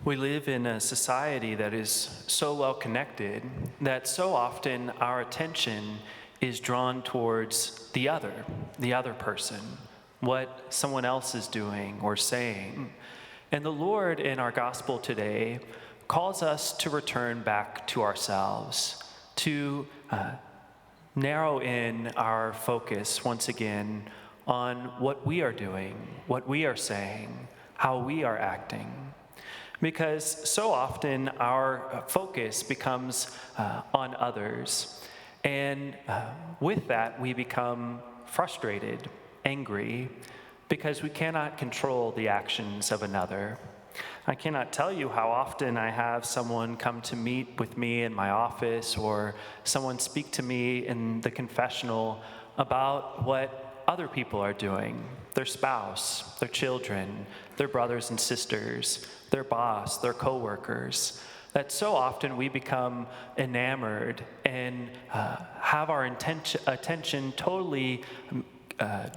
We live in a society that is so well connected that so often our attention is drawn towards the other person, what someone else is doing or saying. And the Lord in our gospel today calls us to return back to ourselves, to narrow in our focus once again on what we are doing, what we are saying, how we are acting. Because so often our focus becomes on others, and with that we become frustrated, angry, because we cannot control the actions of another. I cannot tell you how often I have someone come to meet with me in my office or someone speak to me in the confessional about what other people are doing, their spouse, their children, their brothers and sisters, their boss, their coworkers, that so often we become enamored and have our attention totally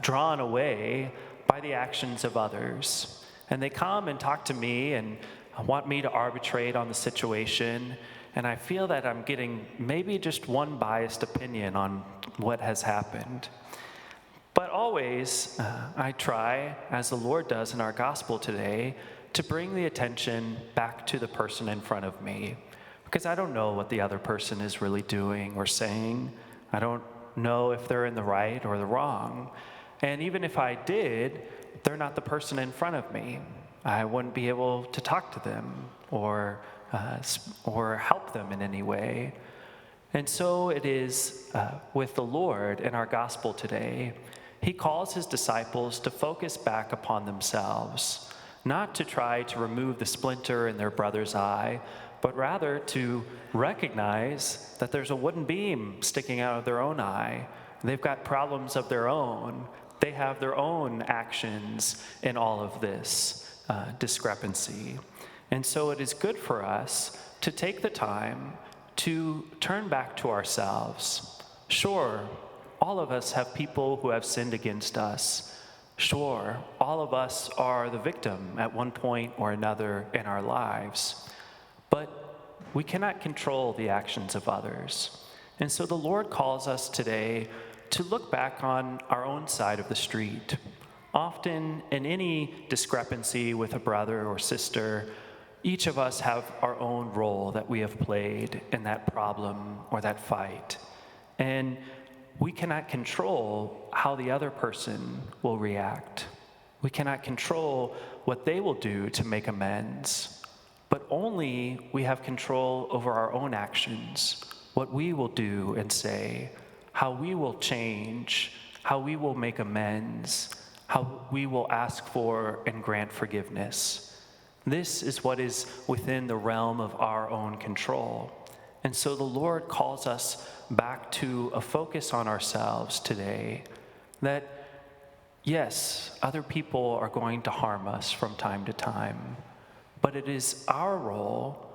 drawn away by the actions of others. And they come and talk to me and want me to arbitrate on the situation, and I feel that I'm getting maybe just one biased opinion on what has happened. But always, I try, as the Lord does in our gospel today, to bring the attention back to the person in front of me, because I don't know what the other person is really doing or saying. I don't know if they're in the right or the wrong. And even if I did, they're not the person in front of me. I wouldn't be able to talk to them or help them in any way. And so it is with the Lord in our gospel today. He calls his disciples to focus back upon themselves, not to try to remove the splinter in their brother's eye, but rather to recognize that there's a wooden beam sticking out of their own eye. They've got problems of their own. They have their own actions in all of this discrepancy. And so it is good for us to take the time to turn back to ourselves. Sure, all of us have people who have sinned against us. Sure, all of us are the victim at one point or another in our lives. But we cannot control the actions of others. And so the Lord calls us today to look back on our own side of the street. Often in any discrepancy with a brother or sister, each of us have our own role that we have played in that problem or that fight. And we cannot control how the other person will react. We cannot control what they will do to make amends. But only we have control over our own actions, what we will do and say, how we will change, how we will make amends, how we will ask for and grant forgiveness. This is what is within the realm of our own control. And so the Lord calls us back to a focus on ourselves today, that yes, other people are going to harm us from time to time, but it is our role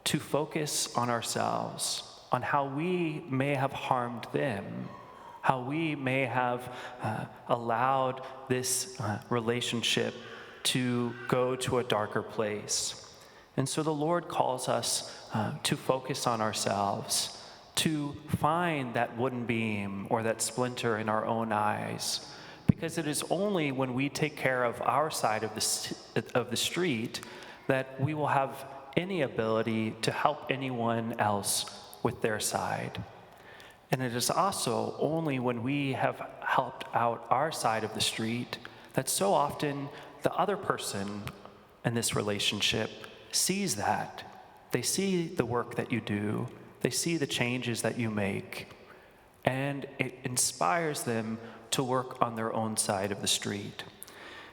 to focus on ourselves, on how we may have harmed them, how we may have allowed this relationship to go to a darker place. And so the Lord calls us to focus on ourselves, to find that wooden beam or that splinter in our own eyes, because it is only when we take care of our side of the street that we will have any ability to help anyone else with their side. And it is also only when we have helped out our side of the street that so often the other person in this relationship sees that. They see the work that you do. They see the changes that you make. And it inspires them to work on their own side of the street.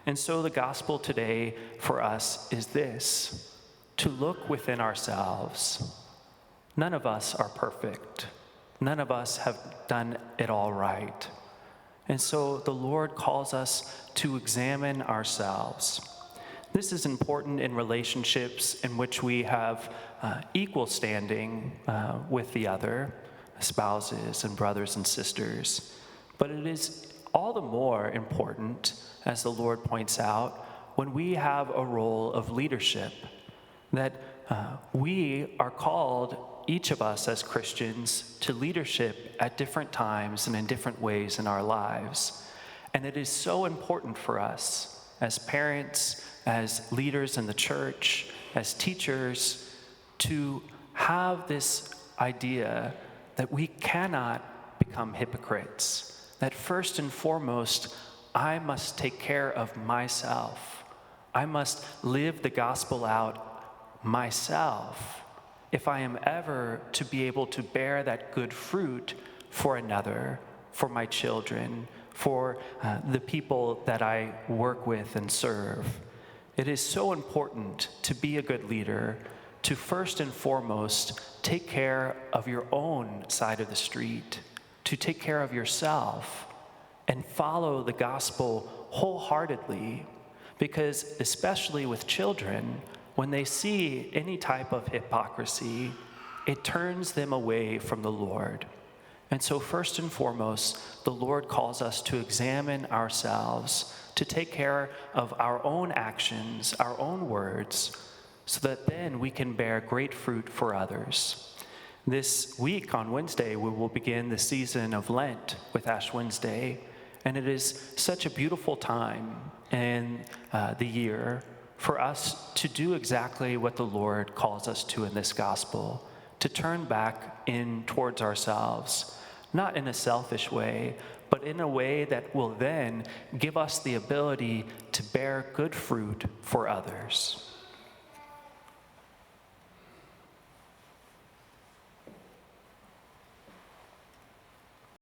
And so the gospel today for us is this: to look within ourselves. None of us are perfect. None of us have done it all right. And so the Lord calls us to examine ourselves. This is important in relationships in which we have equal standing with the other, spouses and brothers and sisters. But it is all the more important, as the Lord points out, when we have a role of leadership. that we are called, each of us as Christians, to leadership at different times and in different ways in our lives. And it is so important for us as parents, as leaders in the church, as teachers, to have this idea that we cannot become hypocrites, that first and foremost, I must take care of myself. I must live the gospel out myself if I am ever to be able to bear that good fruit for another, for my children, for the people that I work with and serve. It is so important to be a good leader, to first and foremost take care of your own side of the street, to take care of yourself, and follow the gospel wholeheartedly. Because especially with children, when they see any type of hypocrisy, it turns them away from the Lord. And so first and foremost, the Lord calls us to examine ourselves, to take care of our own actions, our own words, so that then we can bear great fruit for others. This week on Wednesday, we will begin the season of Lent with Ash Wednesday, and it is such a beautiful time in the year for us to do exactly what the Lord calls us to in this gospel, to turn back in towards ourselves, not in a selfish way, but in a way that will then give us the ability to bear good fruit for others.